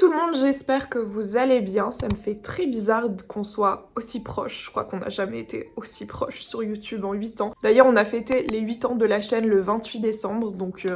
tout le monde, j'espère que vous allez bien. Ça me fait très bizarre qu'on soit aussi proches. Je crois qu'on n'a jamais été aussi proches sur YouTube en 8 ans. D'ailleurs, on a fêté les 8 ans de la chaîne le 28 décembre, donc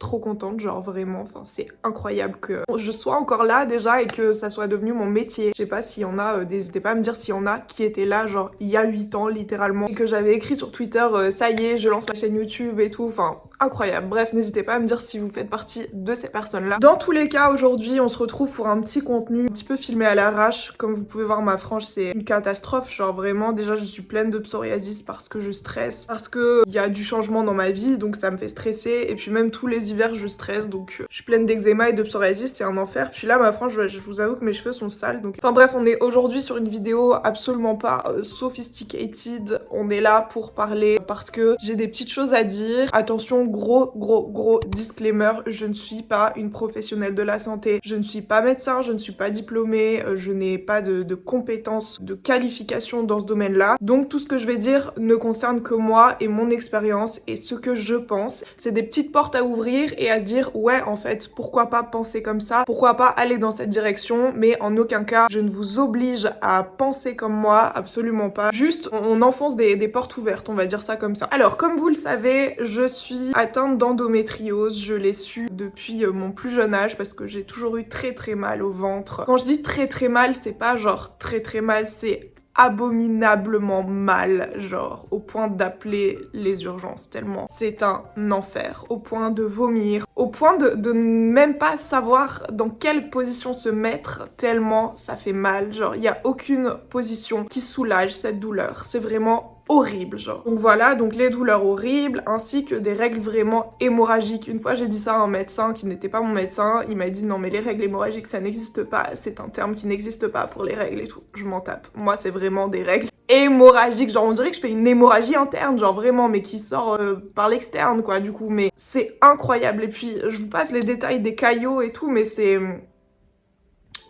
trop contente, genre vraiment, enfin c'est incroyable que je sois encore là déjà et que ça soit devenu mon métier. Je sais pas s'il y en a, n'hésitez pas à me dire s'il y en a qui étaient là genre il y a 8 ans littéralement et que j'avais écrit sur Twitter ça y est je lance ma chaîne YouTube et tout, enfin incroyable. Bref, n'hésitez pas à me dire si vous faites partie de ces personnes là. Dans tous les cas, aujourd'hui on se retrouve pour un petit contenu un petit peu filmé à l'arrache. Comme vous pouvez voir, ma frange c'est une catastrophe, genre vraiment déjà je suis pleine de psoriasis parce que je stresse, parce que il y a du changement dans ma vie donc ça me fait stresser, et puis même tous les hivers je stresse, donc je suis pleine d'eczéma et de psoriasis, c'est un enfer. Puis là ma frange, je vous avoue que mes cheveux sont sales, donc enfin bref, on est aujourd'hui sur une vidéo absolument pas sophisticated. On est là pour parler parce que j'ai des petites choses à dire. Attention, gros disclaimer, je ne suis pas une professionnelle de la santé, je ne suis pas médecin, je ne suis pas diplômée, je n'ai pas de compétences, de qualifications dans ce domaine-là, donc tout ce que je vais dire ne concerne que moi et mon expérience et ce que je pense. C'est des petites portes à ouvrir et à se dire ouais en fait pourquoi pas penser comme ça, pourquoi pas aller dans cette direction, mais en aucun cas je ne vous oblige à penser comme moi, absolument pas. Juste on enfonce des portes ouvertes, on va dire ça comme ça. Alors comme vous le savez, je suis atteinte d'endométriose, je l'ai su depuis mon plus jeune âge parce que j'ai toujours eu très mal au ventre. Quand je dis très mal, c'est pas genre très mal, c'est abominablement mal, genre au point d'appeler les urgences tellement c'est un enfer, au point de vomir, au point de même pas savoir dans quelle position se mettre tellement ça fait mal, genre il y a aucune position qui soulage cette douleur, c'est vraiment horrible genre. Donc voilà, donc les douleurs horribles ainsi que des règles vraiment hémorragiques. Une fois j'ai dit ça à un médecin qui n'était pas mon médecin, il m'a dit non mais les règles hémorragiques ça n'existe pas, c'est un terme qui n'existe pas pour les règles et tout. Je m'en tape, moi c'est vraiment des règles hémorragiques, genre on dirait que je fais une hémorragie interne, genre vraiment, mais qui sort par l'externe quoi du coup, mais c'est incroyable. Et puis je vous passe les détails des caillots et tout, mais c'est...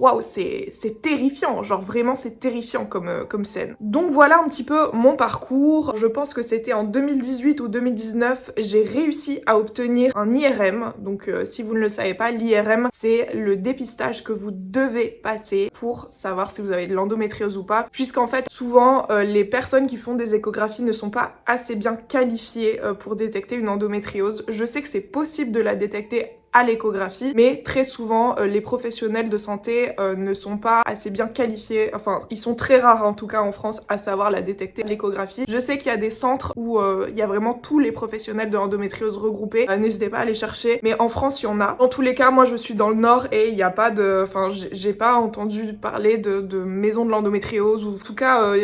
Waouh, c'est terrifiant, genre vraiment c'est terrifiant comme scène. Donc voilà un petit peu mon parcours. Je pense que c'était en 2018 ou 2019, j'ai réussi à obtenir un IRM. Donc si vous ne le savez pas, l'IRM c'est le dépistage que vous devez passer pour savoir si vous avez de l'endométriose ou pas. Puisqu'en fait souvent les personnes qui font des échographies ne sont pas assez bien qualifiées pour détecter une endométriose. Je sais que c'est possible de la détecter à l'échographie, mais très souvent les professionnels de santé ne sont pas assez bien qualifiés, enfin ils sont très rares en tout cas en France à savoir la détecter à l'échographie. Je sais qu'il y a des centres où il y a vraiment tous les professionnels de l'endométriose regroupés, n'hésitez pas à les chercher, mais en France il y en a. Dans tous les cas, moi je suis dans le nord et il n'y a pas de... Enfin j'ai pas entendu parler de maison de l'endométriose, ou en tout cas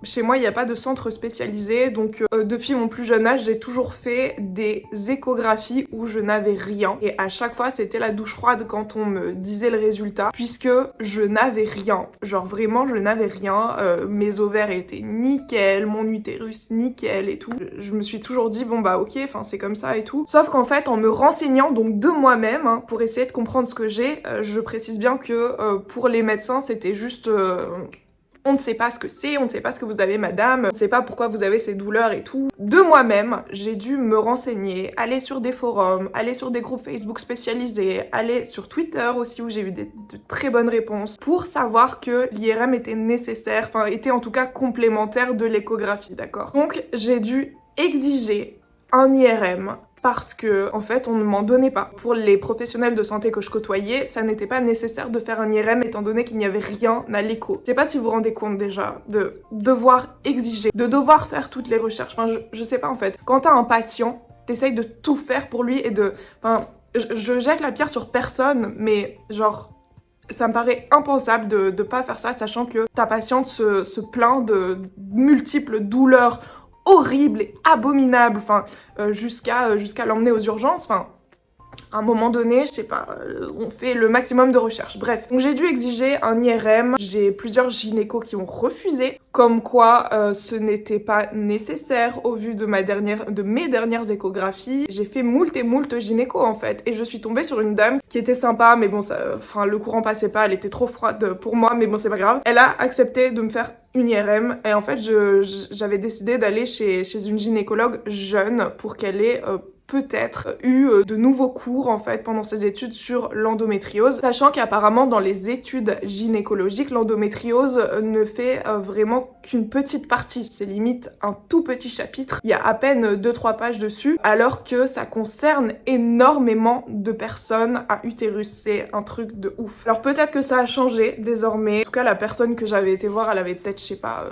chez moi il n'y a pas de centre spécialisé, donc depuis mon plus jeune âge j'ai toujours fait des échographies où je n'avais rien, et à chaque fois c'était la douche froide quand on me disait le résultat, puisque je n'avais rien, genre vraiment je n'avais rien, mes ovaires étaient nickel, mon utérus nickel et tout. Je me suis toujours dit bon bah ok, enfin c'est comme ça et tout, sauf qu'en fait en me renseignant donc de moi-même hein, pour essayer de comprendre ce que j'ai, je précise bien que pour les médecins c'était juste... on ne sait pas ce que c'est, on ne sait pas ce que vous avez madame, on ne sait pas pourquoi vous avez ces douleurs et tout. De moi-même, j'ai dû me renseigner, aller sur des forums, aller sur des groupes Facebook spécialisés, aller sur Twitter aussi où j'ai eu de très bonnes réponses pour savoir que l'IRM était nécessaire, enfin était en tout cas complémentaire de l'échographie, d'accord? Donc j'ai dû exiger un IRM parce que en fait on ne m'en donnait pas. Pour les professionnels de santé que je côtoyais, ça n'était pas nécessaire de faire un IRM étant donné qu'il n'y avait rien à l'écho. Je sais pas si vous vous rendez compte déjà de devoir exiger, de devoir faire toutes les recherches, enfin je sais pas en fait. Quand t'as un patient, t'essayes de tout faire pour lui et de... Enfin, je jette la pierre sur personne, mais genre... Ça me paraît impensable de pas faire ça, sachant que ta patiente se plaint de multiples douleurs horrible et abominable, enfin jusqu'à l'emmener aux urgences, enfin à un moment donné, je sais pas, on fait le maximum de recherches. Bref, donc j'ai dû exiger un IRM, j'ai plusieurs gynécos qui ont refusé, comme quoi ce n'était pas nécessaire au vu de mes dernières échographies. J'ai fait moult et moult gynécos en fait, et je suis tombée sur une dame qui était sympa, mais bon, enfin le courant passait pas, elle était trop froide pour moi, mais bon c'est pas grave. Elle a accepté de me faire une IRM, et en fait j'avais décidé d'aller chez une gynécologue jeune pour qu'elle ait peut-être eu de nouveaux cours en fait pendant ses études sur l'endométriose, sachant qu'apparemment dans les études gynécologiques, l'endométriose ne fait vraiment qu'une petite partie, c'est limite un tout petit chapitre, il y a à peine 2-3 pages dessus, alors que ça concerne énormément de personnes à utérus, c'est un truc de ouf. Alors peut-être que ça a changé désormais, en tout cas la personne que j'avais été voir, elle avait peut-être, je sais pas,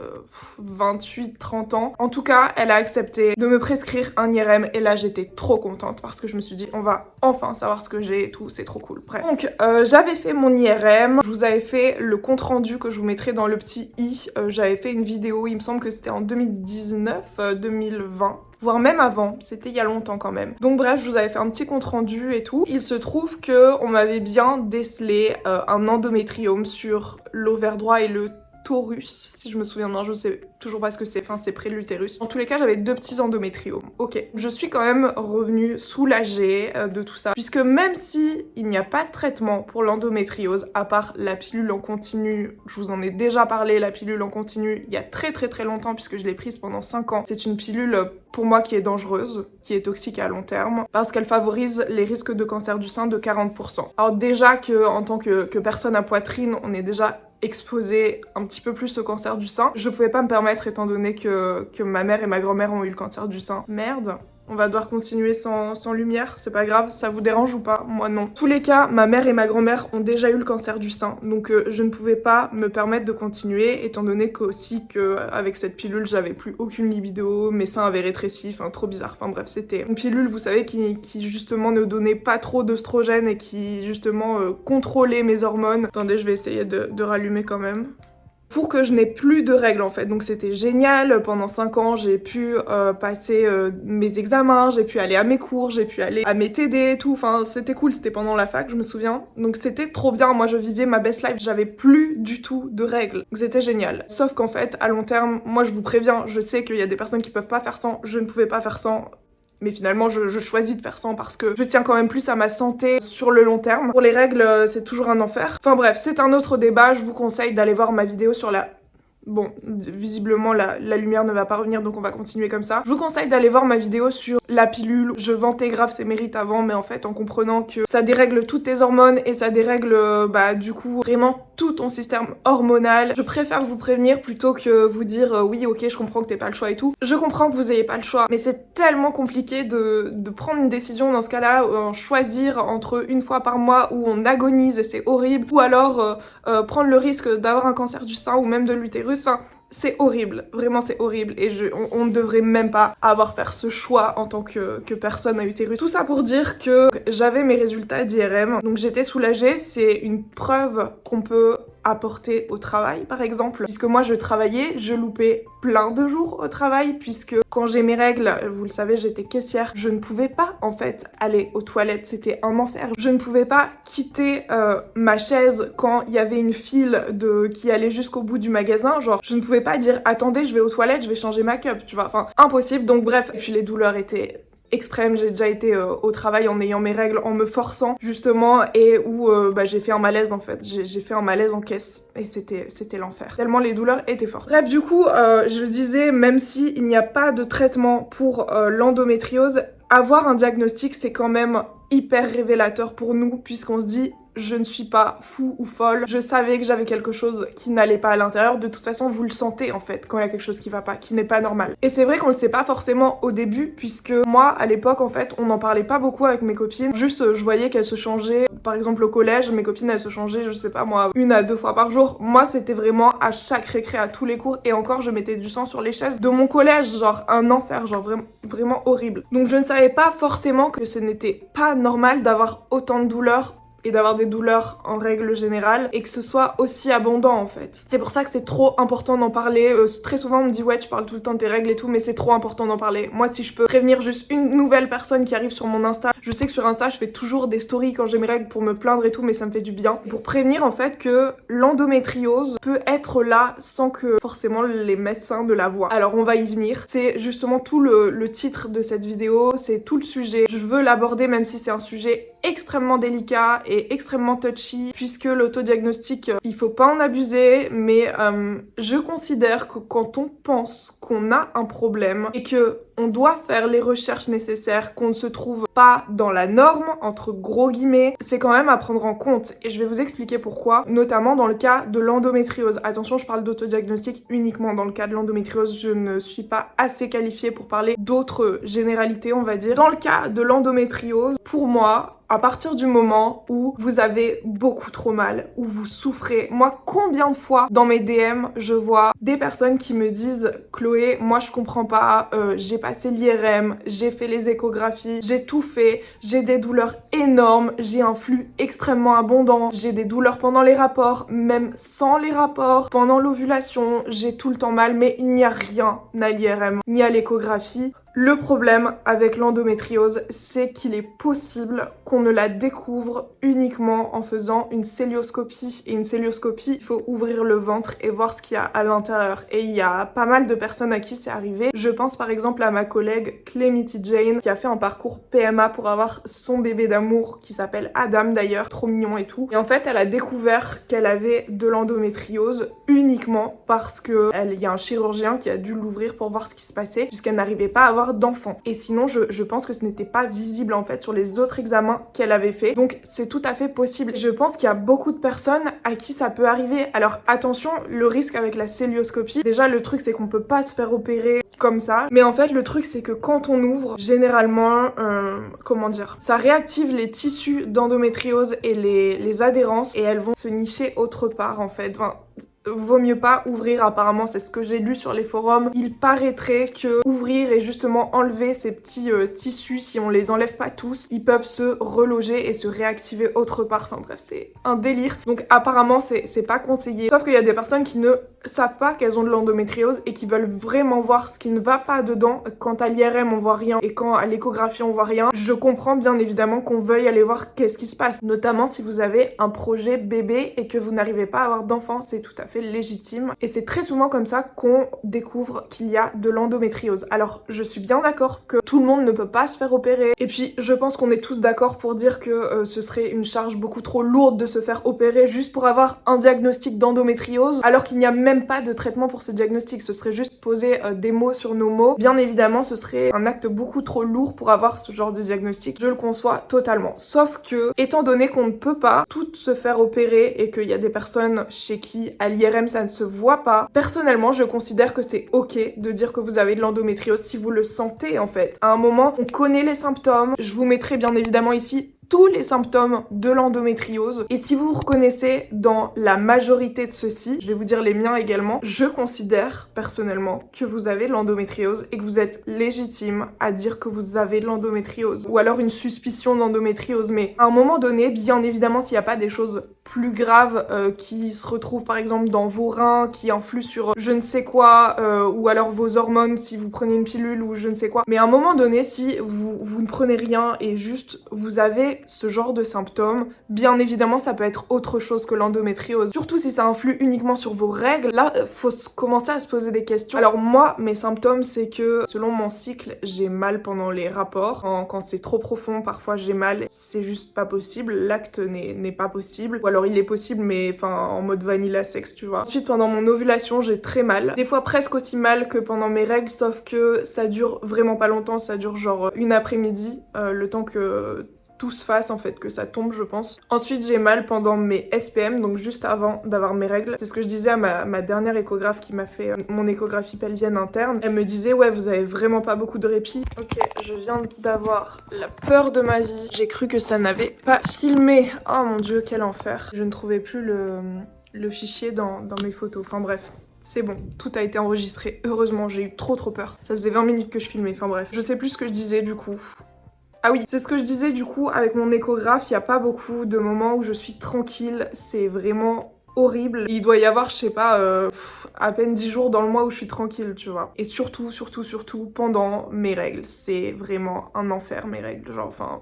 28-30 ans, en tout cas elle a accepté de me prescrire un IRM et là j'étais trop contente parce que je me suis dit on va enfin savoir ce que j'ai et tout, c'est trop cool. Bref. Donc j'avais fait mon IRM, je vous avais fait le compte rendu que je vous mettrai dans le petit i, j'avais fait une vidéo, il me semble que c'était en 2019, 2020. Voire même avant, c'était il y a longtemps quand même. Donc bref, je vous avais fait un petit compte rendu et tout. Il se trouve que on m'avait bien décelé un endométriome sur l'ovaire droit et le taurus, si je me souviens bien, je sais toujours pas ce que c'est, enfin c'est près de l'utérus. En tous les cas, j'avais 2 petits endométriomes. Ok, je suis quand même revenue soulagée de tout ça, puisque même si il n'y a pas de traitement pour l'endométriose, à part la pilule en continu, je vous en ai déjà parlé, la pilule en continu, il y a très longtemps, puisque je l'ai prise pendant 5 ans. C'est une pilule pour moi qui est dangereuse, qui est toxique à long terme, parce qu'elle favorise les risques de cancer du sein de 40%. Alors déjà que en tant que personne à poitrine, on est déjà exposé un petit peu plus au cancer du sein. Je pouvais pas me permettre étant donné que ma mère et ma grand-mère ont eu le cancer du sein. Merde. On va devoir continuer sans lumière, c'est pas grave, ça vous dérange ou pas? Moi non. En tous les cas, ma mère et ma grand-mère ont déjà eu le cancer du sein, donc je ne pouvais pas me permettre de continuer, étant donné qu'aussi qu'avec cette pilule, j'avais plus aucune libido, mes seins avaient rétréci, enfin trop bizarre, enfin bref, c'était une pilule, vous savez, qui justement ne donnait pas trop d'œstrogène et qui justement contrôlait mes hormones. Attendez, je vais essayer de rallumer quand même. Pour que je n'ai plus de règles en fait, donc c'était génial. Pendant 5 ans j'ai pu passer mes examens, j'ai pu aller à mes cours, j'ai pu aller à mes TD et tout, enfin c'était cool, c'était pendant la fac je me souviens, donc c'était trop bien, moi je vivais ma best life, j'avais plus du tout de règles, donc c'était génial. Sauf qu'en fait à long terme, moi je vous préviens, je sais qu'il y a des personnes qui peuvent pas faire sans, je ne pouvais pas faire sans. Mais finalement, je choisis de faire sans parce que je tiens quand même plus à ma santé sur le long terme. Pour les règles, c'est toujours un enfer. Enfin bref, c'est un autre débat. Je vous conseille d'aller voir ma vidéo sur la... Bon, visiblement la lumière ne va pas revenir, donc on va continuer comme ça. Je vous conseille d'aller voir ma vidéo sur la pilule. Je vantais grave ses mérites avant, mais en fait en comprenant que ça dérègle toutes tes hormones et ça dérègle du coup vraiment tout ton système hormonal. Je préfère vous prévenir plutôt que vous dire oui ok je comprends que t'aies pas le choix et tout. Je comprends que vous ayez pas le choix, mais c'est tellement compliqué de prendre une décision dans ce cas-là, choisir entre une fois par mois où on agonise et c'est horrible, ou alors prendre le risque d'avoir un cancer du sein ou même de l'utérus. Enfin, c'est horrible, vraiment c'est horrible et on ne devrait même pas avoir faire ce choix en tant que personne à utérus. Tout ça pour dire que j'avais mes résultats d'IRM, donc j'étais soulagée, c'est une preuve qu'on peut apporter au travail par exemple, puisque moi je travaillais, je loupais plein de jours au travail, puisque quand j'ai mes règles, vous le savez, j'étais caissière, je ne pouvais pas en fait aller aux toilettes, c'était un enfer. Je ne pouvais pas quitter ma chaise quand il y avait une file qui allait jusqu'au bout du magasin, genre je ne pouvais pas dire attendez je vais aux toilettes, je vais changer ma cup, tu vois, enfin impossible. Donc bref, et puis les douleurs étaient extrême, j'ai déjà été au travail en ayant mes règles, en me forçant justement, et où j'ai fait un malaise en fait, j'ai fait un malaise en caisse et c'était l'enfer, tellement les douleurs étaient fortes. Bref, du coup je disais, même si il n'y a pas de traitement pour l'endométriose, avoir un diagnostic c'est quand même hyper révélateur pour nous, puisqu'on se dit je ne suis pas fou ou folle, je savais que j'avais quelque chose qui n'allait pas à l'intérieur, de toute façon vous le sentez en fait quand il y a quelque chose qui va pas, qui n'est pas normal. Et c'est vrai qu'on le sait pas forcément au début, puisque moi à l'époque en fait on n'en parlait pas beaucoup avec mes copines, juste je voyais qu'elles se changeaient, par exemple au collège mes copines elles se changeaient je sais pas moi 1 à 2 fois par jour, moi c'était vraiment à chaque récré, à tous les cours, et encore je mettais du sang sur les chaises de mon collège, genre un enfer, genre vraiment horrible. Donc je ne savais pas forcément que ce n'était pas normal d'avoir autant de douleurs et d'avoir des douleurs en règle générale, et que ce soit aussi abondant en fait. C'est pour ça que c'est trop important d'en parler. Très souvent on me dit ouais tu parles tout le temps de tes règles et tout, mais c'est trop important d'en parler. Moi si je peux prévenir juste une nouvelle personne qui arrive sur mon Insta, je sais que sur Insta je fais toujours des stories quand j'ai mes règles pour me plaindre et tout, mais ça me fait du bien. Pour prévenir en fait que l'endométriose peut être là sans que forcément les médecins de la voient. Alors on va y venir, c'est justement tout le titre de cette vidéo, c'est tout le sujet. Je veux l'aborder même si c'est un sujet extrêmement délicat et extrêmement touchy puisque l'autodiagnostic, il faut pas en abuser, mais je considère que quand on pense qu'on a un problème et que on doit faire les recherches nécessaires, qu'on ne se trouve pas dans la norme, entre gros guillemets, c'est quand même à prendre en compte. Et je vais vous expliquer pourquoi, notamment dans le cas de l'endométriose. Attention, je parle d'autodiagnostic uniquement dans le cas de l'endométriose, je ne suis pas assez qualifiée pour parler d'autres généralités, on va dire. Dans le cas de l'endométriose, pour moi, à partir du moment où vous avez beaucoup trop mal, où vous souffrez. Moi, combien de fois dans mes DM, je vois des personnes qui me disent « Chloé, moi je comprends pas, j'ai passé l'IRM, j'ai fait les échographies, j'ai tout fait, j'ai des douleurs énormes, j'ai un flux extrêmement abondant, j'ai des douleurs pendant les rapports, même sans les rapports, pendant l'ovulation, j'ai tout le temps mal, mais il n'y a rien à l'IRM, ni à l'échographie. » Le problème avec l'endométriose, c'est qu'il est possible qu'on ne la découvre uniquement en faisant une cœlioscopie. Et une cœlioscopie, il faut ouvrir le ventre et voir ce qu'il y a à l'intérieur. Et il y a pas mal de personnes à qui c'est arrivé. Je pense par exemple à ma collègue Clemity Jane, qui a fait un parcours PMA pour avoir son bébé d'amour, qui s'appelle Adam d'ailleurs, trop mignon et tout. Et en fait, elle a découvert qu'elle avait de l'endométriose uniquement parce que il y a un chirurgien qui a dû l'ouvrir pour voir ce qui se passait, puisqu'elle n'arrivait pas à avoir d'enfants. Et sinon, je pense que ce n'était pas visible en fait sur les autres examens qu'elle avait fait. Donc c'est tout à fait possible. Je pense qu'il y a beaucoup de personnes à qui ça peut arriver. Alors attention, le risque avec la cœlioscopie, déjà le truc c'est qu'on peut pas se faire opérer comme ça. Mais en fait le truc c'est que quand on ouvre, généralement, comment dire, ça réactive les tissus d'endométriose et les adhérences et elles vont se nicher autre part en fait. Enfin, vaut mieux pas ouvrir, apparemment c'est ce que j'ai lu sur les forums. Il paraîtrait que ouvrir et justement enlever ces petits tissus, si on les enlève pas tous, ils peuvent se reloger et se réactiver autre part. Enfin bref, c'est un délire. Donc apparemment c'est pas conseillé. Sauf qu'il y a des personnes qui ne savent pas qu'elles ont de l'endométriose et qui veulent vraiment voir ce qui ne va pas dedans. Quand à l'IRM on voit rien et quand à l'échographie on voit rien, je comprends bien évidemment qu'on veuille aller voir qu'est-ce qui se passe. Notamment si vous avez un projet bébé et que vous n'arrivez pas à avoir d'enfant, c'est tout à fait légitime. Et c'est très souvent comme ça qu'on découvre qu'il y a de l'endométriose. Alors je suis bien d'accord que tout le monde ne peut pas se faire opérer. Et puis je pense qu'on est tous d'accord pour dire que ce serait une charge beaucoup trop lourde de se faire opérer juste pour avoir un diagnostic d'endométriose, alors qu'il n'y a même pas de traitement pour ce diagnostic. Ce serait juste poser des mots sur nos mots. Bien évidemment, ce serait un acte beaucoup trop lourd pour avoir ce genre de diagnostic. Je le conçois totalement. Sauf que, étant donné qu'on ne peut pas toutes se faire opérer et qu'il y a des personnes chez qui à l'IRM ça ne se voit pas, personnellement, je considère que c'est ok de dire que vous avez de l'endométriose si vous le sentez en fait. À un moment, on connaît les symptômes. Je vous mettrai bien évidemment ici tous les symptômes de l'endométriose. Et si vous vous reconnaissez dans la majorité de ceux-ci, je vais vous dire les miens également, je considère personnellement que vous avez de l'endométriose et que vous êtes légitime à dire que vous avez de l'endométriose. Ou alors une suspicion d'endométriose. Mais à un moment donné, bien évidemment, s'il n'y a pas des choses plus graves qui se retrouvent par exemple dans vos reins, qui influent sur je ne sais quoi, ou alors vos hormones si vous prenez une pilule ou je ne sais quoi. Mais à un moment donné, si vous ne prenez rien et juste vous avez ce genre de symptômes, bien évidemment ça peut être autre chose que l'endométriose. Surtout si ça influe uniquement sur vos règles, là faut commencer à se poser des questions. Alors moi, mes symptômes c'est que selon mon cycle, j'ai mal pendant les rapports. Quand c'est trop profond, parfois j'ai mal, c'est juste pas possible, l'acte n'est pas possible. Ou alors il est possible mais enfin en mode vanilla sex, tu vois. Ensuite pendant mon ovulation, j'ai très mal. Des fois presque aussi mal que pendant mes règles, sauf que ça dure vraiment pas longtemps, ça dure genre une après-midi, le temps que tout se fasse en fait, que ça tombe je pense. Ensuite j'ai mal pendant mes SPM, donc juste avant d'avoir mes règles. C'est ce que je disais à ma dernière échographe qui m'a fait mon échographie pelvienne interne. Elle me disait ouais vous avez vraiment pas beaucoup de répit. Ok, je viens d'avoir la peur de ma vie. J'ai cru que ça n'avait pas filmé. Oh mon dieu quel enfer. Je ne trouvais plus le fichier dans mes photos. Enfin bref. C'est bon, tout a été enregistré. Heureusement, j'ai eu trop peur. Ça faisait 20 minutes que je filmais, enfin bref. Je sais plus ce que je disais du coup. Ah oui, c'est ce que je disais du coup, avec mon échographe, il n'y a pas beaucoup de moments où je suis tranquille, c'est vraiment horrible. Il doit y avoir, je sais pas, à peine 10 jours dans le mois où je suis tranquille, tu vois. Et surtout pendant mes règles, c'est vraiment un enfer mes règles, genre enfin...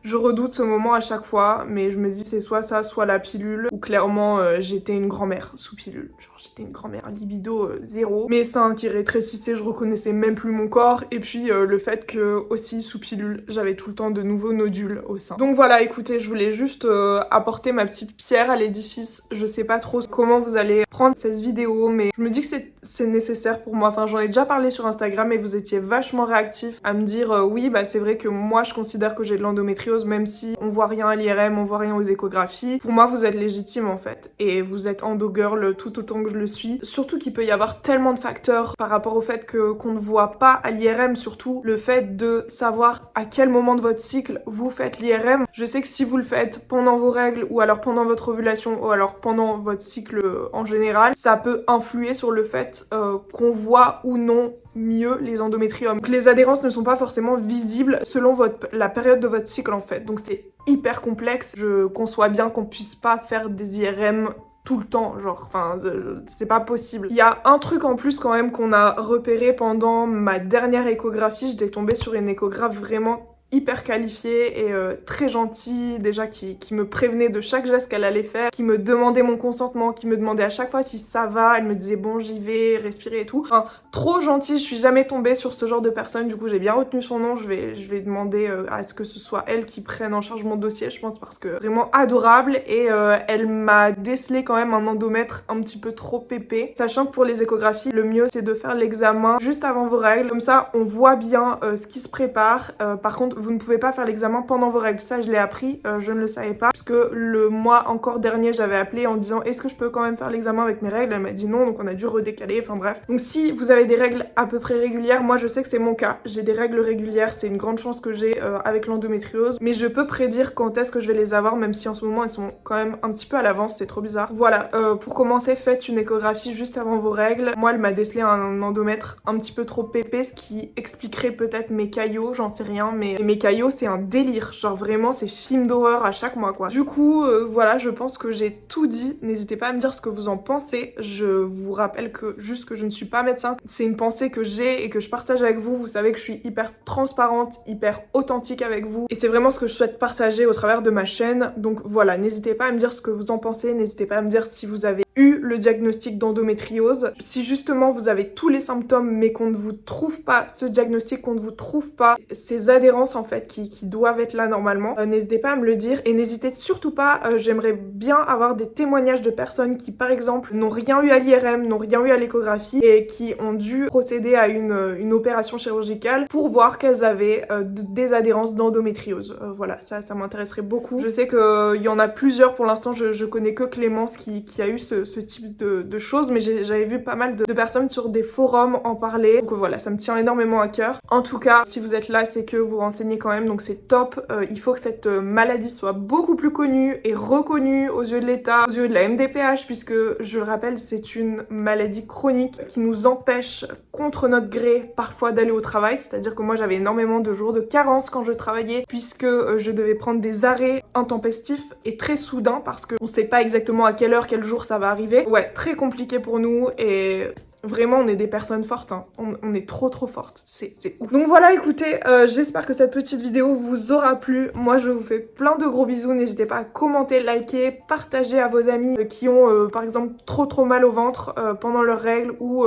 Je redoute ce moment à chaque fois, mais je me dis c'est soit ça, soit la pilule, ou clairement j'étais une grand-mère sous pilule. Genre j'étais une grand-mère, libido zéro. Mes seins qui rétrécissaient, je reconnaissais même plus mon corps. Et puis le fait que aussi sous pilule, j'avais tout le temps de nouveaux nodules au sein. Donc voilà, écoutez, je voulais juste apporter ma petite pierre à l'édifice. Je sais pas trop comment vous allez prendre cette vidéo, mais je me dis que c'est nécessaire pour moi. Enfin, j'en ai déjà parlé sur Instagram et vous étiez vachement réactifs à me dire oui, bah c'est vrai que moi je considère que j'ai de l'endométriose, même si on voit rien à l'IRM, on voit rien aux échographies. Pour moi, vous êtes légitime en fait, et vous êtes endo girl tout autant que je le suis. Surtout qu'il peut y avoir tellement de facteurs par rapport au fait qu'on ne voit pas à l'IRM, surtout le fait de savoir à quel moment de votre cycle vous faites l'IRM. Je sais que si vous le faites pendant vos règles, ou alors pendant votre ovulation, ou alors pendant votre cycle en général, ça peut influer sur le fait qu'on voit ou non mieux les endométriomes. Donc les adhérences ne sont pas forcément visibles selon la période de votre cycle en fait. Donc c'est hyper complexe. Je conçois bien qu'on puisse pas faire des IRM tout le temps, genre, enfin, c'est pas possible. Il y a un truc en plus quand même qu'on a repéré pendant ma dernière échographie. J'étais tombée sur une échographe vraiment hyper qualifiée et très gentille, déjà qui me prévenait de chaque geste qu'elle allait faire, qui me demandait mon consentement, qui me demandait à chaque fois si ça va, elle me disait bon j'y vais, respirer et tout. Enfin, trop gentille, je suis jamais tombée sur ce genre de personne, du coup j'ai bien retenu son nom, je vais demander à ce que ce soit elle qui prenne en charge mon dossier, je pense, parce que vraiment adorable, et elle m'a décelé quand même un endomètre un petit peu trop épais, sachant que pour les échographies, le mieux c'est de faire l'examen juste avant vos règles, comme ça on voit bien ce qui se prépare. Par contre, vous ne pouvez pas faire l'examen pendant vos règles, ça je l'ai appris, je ne le savais pas, parce que le mois encore dernier j'avais appelé en disant est-ce que je peux quand même faire l'examen avec mes règles, elle m'a dit non, donc on a dû redécaler, enfin bref. Donc si vous avez des règles à peu près régulières, moi je sais que c'est mon cas, j'ai des règles régulières, c'est une grande chance que j'ai avec l'endométriose, mais je peux prédire quand est-ce que je vais les avoir, même si en ce moment elles sont quand même un petit peu à l'avance, c'est trop bizarre. Voilà, pour commencer, faites une échographie juste avant vos règles. Moi elle m'a décelé un endomètre un petit peu trop épais, ce qui expliquerait peut-être mes caillots, j'en sais rien, mais mes caillots c'est un délire, genre vraiment c'est film d'horreur à chaque mois quoi. Du coup voilà, je pense que j'ai tout dit, n'hésitez pas à me dire ce que vous en pensez. Je vous rappelle que juste que je ne suis pas médecin, c'est une pensée que j'ai et que je partage avec vous. Vous savez que je suis hyper transparente, hyper authentique avec vous, et c'est vraiment ce que je souhaite partager au travers de ma chaîne. Donc voilà, n'hésitez pas à me dire ce que vous en pensez, n'hésitez pas à me dire si vous avez eu le diagnostic d'endométriose, si justement vous avez tous les symptômes mais qu'on ne vous trouve pas ce diagnostic, qu'on ne vous trouve pas ces adhérences en fait qui doivent être là normalement. N'hésitez pas à me le dire, et n'hésitez surtout pas, j'aimerais bien avoir des témoignages de personnes qui par exemple n'ont rien eu à l'IRM, n'ont rien eu à l'échographie et qui ont dû procéder à une opération chirurgicale pour voir qu'elles avaient des adhérences d'endométriose. Voilà, ça m'intéresserait beaucoup. Je sais qu'il y en a plusieurs, pour l'instant je connais que Clémence qui a eu ce type de choses, mais j'avais vu pas mal de personnes sur des forums en parler, donc voilà, ça me tient énormément à cœur. En tout cas, si vous êtes là, c'est que vous renseignez quand même, donc c'est top. Il faut que cette maladie soit beaucoup plus connue et reconnue aux yeux de l'État, aux yeux de la MDPH, puisque je le rappelle, c'est une maladie chronique qui nous empêche contre notre gré parfois d'aller au travail, c'est-à-dire que moi j'avais énormément de jours de carence quand je travaillais, puisque je devais prendre des arrêts intempestifs et très soudains, parce qu'on sait pas exactement à quelle heure, quel jour ça va arriver. Ouais, très compliqué pour nous, et vraiment, on est des personnes fortes, hein. On est trop fortes, c'est ouf. Donc voilà, écoutez, j'espère que cette petite vidéo vous aura plu. Moi, je vous fais plein de gros bisous. N'hésitez pas à commenter, liker, partager à vos amis qui ont, par exemple, trop mal au ventre pendant leurs règles ou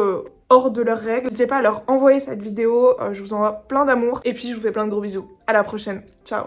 hors de leurs règles. N'hésitez pas à leur envoyer cette vidéo. Je vous envoie plein d'amour. Et puis, je vous fais plein de gros bisous. À la prochaine. Ciao.